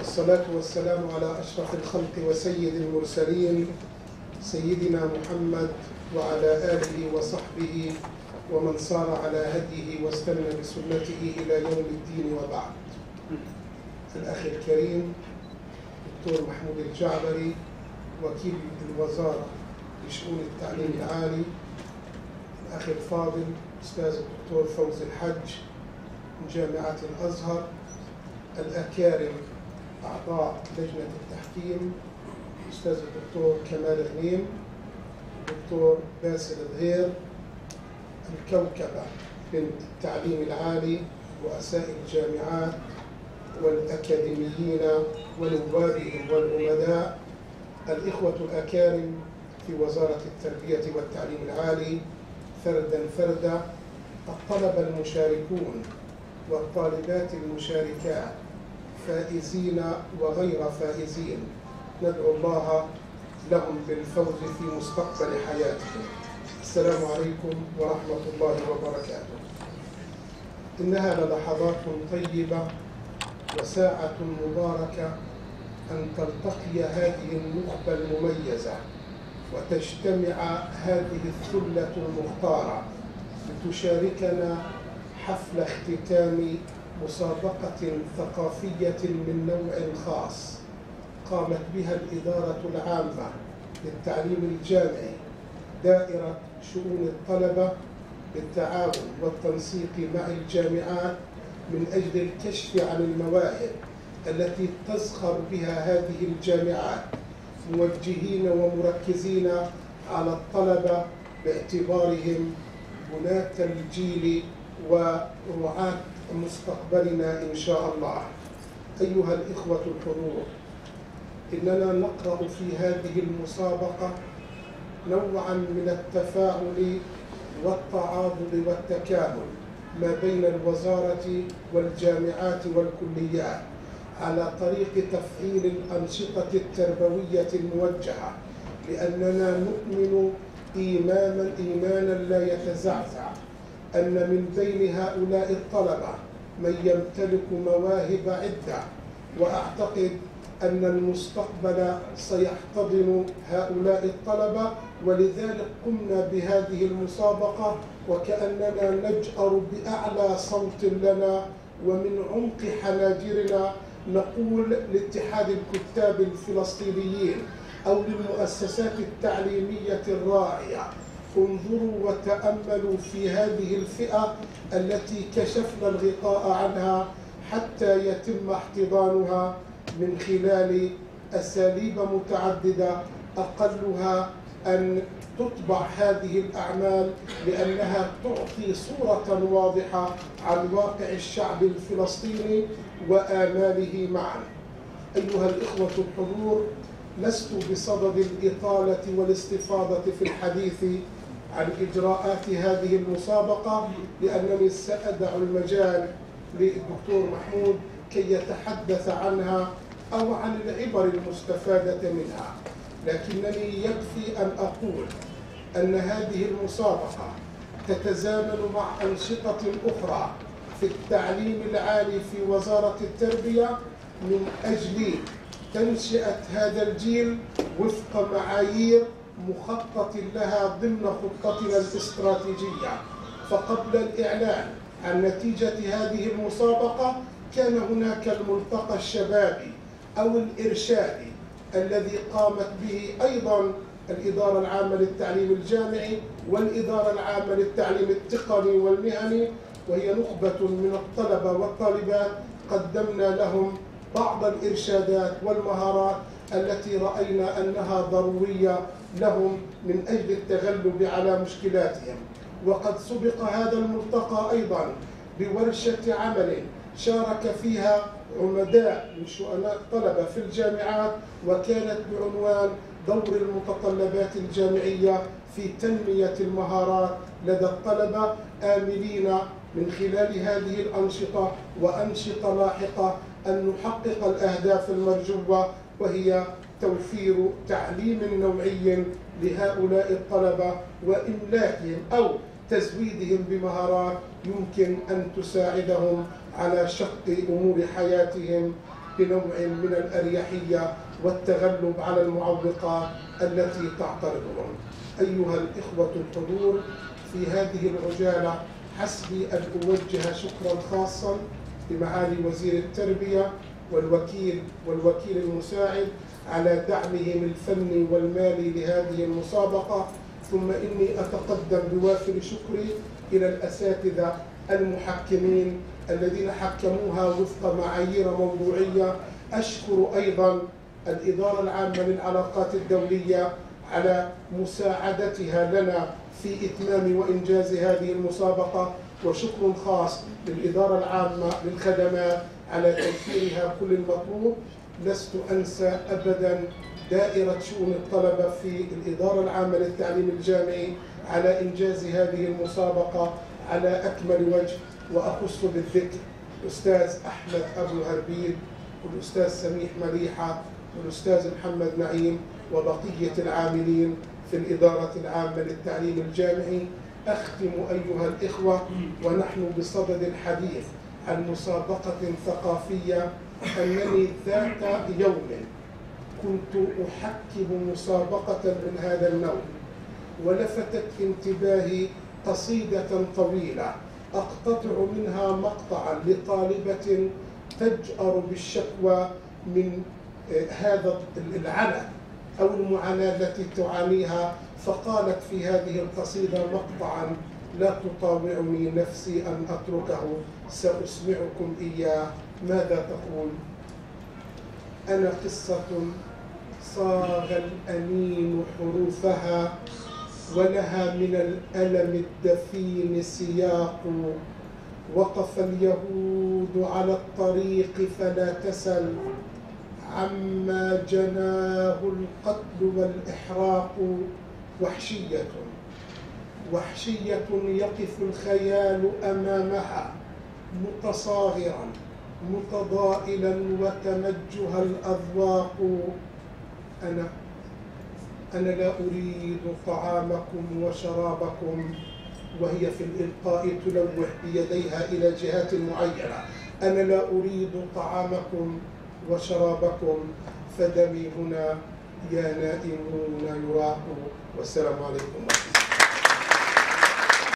والصلاة والسلام على أشرف الخلق وسيد المرسلين سيدنا محمد وعلى آله وصحبه ومن صار على هديه واستنى بسنته إلى يوم الدين وبعد. الأخ الكريم دكتور محمود الجعبري وكيل الوزارة لشؤون التعليم العالي، الأخ الفاضل أستاذ الدكتور فوزي الحج من جامعة الأزهر، الأكارم أعضاء لجنة التحكيم أستاذ الدكتور كمال غنيم، الدكتور باسل الغير، الكوكبة من التعليم العالي، رؤساء الجامعات والأكاديميين ونوابهم والعمداء، الإخوة الأكارم في وزارة التربية والتعليم العالي فردا فردا، الطلبة المشاركون والطالبات المشاركات فائزين وغير فائزين، ندعو الله لهم بالفوز في مستقبل حياتهم. السلام عليكم ورحمة الله وبركاته. إنها للحظات طيبة وساعة مباركة أن تلتقي هذه النخبة المميزة وتجتمع هذه الثلة المختارة لتشاركنا حفل اختتام مسابقة ثقافية من نوع خاص قامت بها الإدارة العامة للتعليم الجامعي دائرة شؤون الطلبة بالتعاون والتنسيق مع الجامعات من أجل الكشف عن المواهب التي تزخر بها هذه الجامعات، موجهين ومركزين على الطلبة باعتبارهم بناة الجيل ورعاة مستقبلنا إن شاء الله. أيها الإخوة الحضور، إننا نقرأ في هذه المسابقة نوعا من التفاعل والتعاضد والتكامل ما بين الوزارة والجامعات والكليات على طريق تفعيل الأنشطة التربوية الموجهة، لأننا نؤمن إيمانا لا يتزعزع أن من بين هؤلاء الطلبة من يمتلك مواهب عدة، وأعتقد أن المستقبل سيحتضن هؤلاء الطلبة، ولذلك قمنا بهذه المسابقة وكأننا نجأر بأعلى صوت لنا ومن عمق حناجرنا نقول لاتحاد الكتاب الفلسطينيين أو للمؤسسات التعليمية الراعية: انظروا وتأملوا في هذه الفئة التي كشفنا الغطاء عنها حتى يتم احتضانها من خلال أساليب متعددة، أقلها أن تطبع هذه الأعمال لأنها تعطي صورة واضحة عن واقع الشعب الفلسطيني وآماله معا. أيها الإخوة الحضور، لست بصدد الإطالة والاستفاضة في الحديث عن إجراءات هذه المسابقة، لأنني سأدع المجال للدكتور محمود كي يتحدث عنها أو عن العبر المستفادة منها، لكنني يكفي أن أقول أن هذه المسابقة تتزامن مع أنشطة أخرى في التعليم العالي في وزارة التربية من أجل تنشئة هذا الجيل وفق معايير مخطط لها ضمن خطتنا الاستراتيجية. فقبل الإعلان عن نتيجة هذه المسابقة كان هناك الملتقى الشبابي أو الإرشادي الذي قامت به أيضا الإدارة العامة للتعليم الجامعي والإدارة العامة للتعليم التقني والمهني، وهي نخبة من الطلبة والطالبات قدمنا لهم بعض الإرشادات والمهارات التي رأينا أنها ضرورية لهم من أجل التغلب على مشكلاتهم. وقد سبق هذا الملتقى أيضا بورشة عمل شارك فيها عمداء من شؤناء الطلبة في الجامعات، وكانت بعنوان دور المتطلبات الجامعية في تنمية المهارات لدى الطلبة، آملين من خلال هذه الأنشطة وأنشطة لاحقة أن نحقق الأهداف المرجوة، وهي توفير تعليم نوعي لهؤلاء الطلبة وإملاكهم أو تزويدهم بمهارات يمكن أن تساعدهم على شق أمور حياتهم بنوع من الأريحية والتغلب على المعوقات التي تعترضهم. أيها الإخوة الحضور، في هذه العجالة حسبي أن أوجه شكرا خاصا لمعالي وزير التربية والوكيل المساعد على دعمهم الفني والمالي لهذه المسابقة، ثم إني أتقدم بوافر شكري إلى الأساتذة المحكمين الذين حكموها وفق معايير موضوعية. أشكر أيضا الإدارة العامة للعلاقات الدولية على مساعدتها لنا في إتمام وإنجاز هذه المسابقة، وشكر خاص للإدارة العامة للخدمات على توفيرها كل المطلوب. لست أنسى أبدا دائرة شؤون الطلبة في الإدارة العامة للتعليم الجامعي على إنجاز هذه المسابقة على أكمل وجه، وأخص بالذكر الأستاذ أحمد أبو هربيل والأستاذ سميح مليحة والأستاذ محمد نعيم وبقية العاملين في الإدارة العامة للتعليم الجامعي. أختم أيها الإخوة ونحن بصدد الحديث عن مسابقة ثقافية، أنني ذات يوم كنت أحكم مسابقة من هذا النوع، ولفتت انتباهي قصيدة طويلة أقتطع منها مقطعا لطالبة تجأر بالشكوى من هذا العنى أو المعاناة التي تعانيها، فقالت في هذه القصيدة مقطعا: لا تطاوعني نفسي أن أتركه، سأسمعكم إياه. ماذا تقول؟ أنا قصة صاغ الأنين حروفها، ولها من الألم الدفين سياق. وقف اليهود على الطريق فلا تسل عما جناه القتل والإحراق. وحشية يقف الخيال أمامها متصاغرا متضائلا وتمجها الأذواق. أنا لا أريد طعامكم وشرابكم، وهي في الإلقاء تلوح بيديها إلى جهات معينة. أنا لا أريد طعامكم وشرابكم، فدمي هنا يا نائمون يراق. والسلام عليكم ورحمة الله.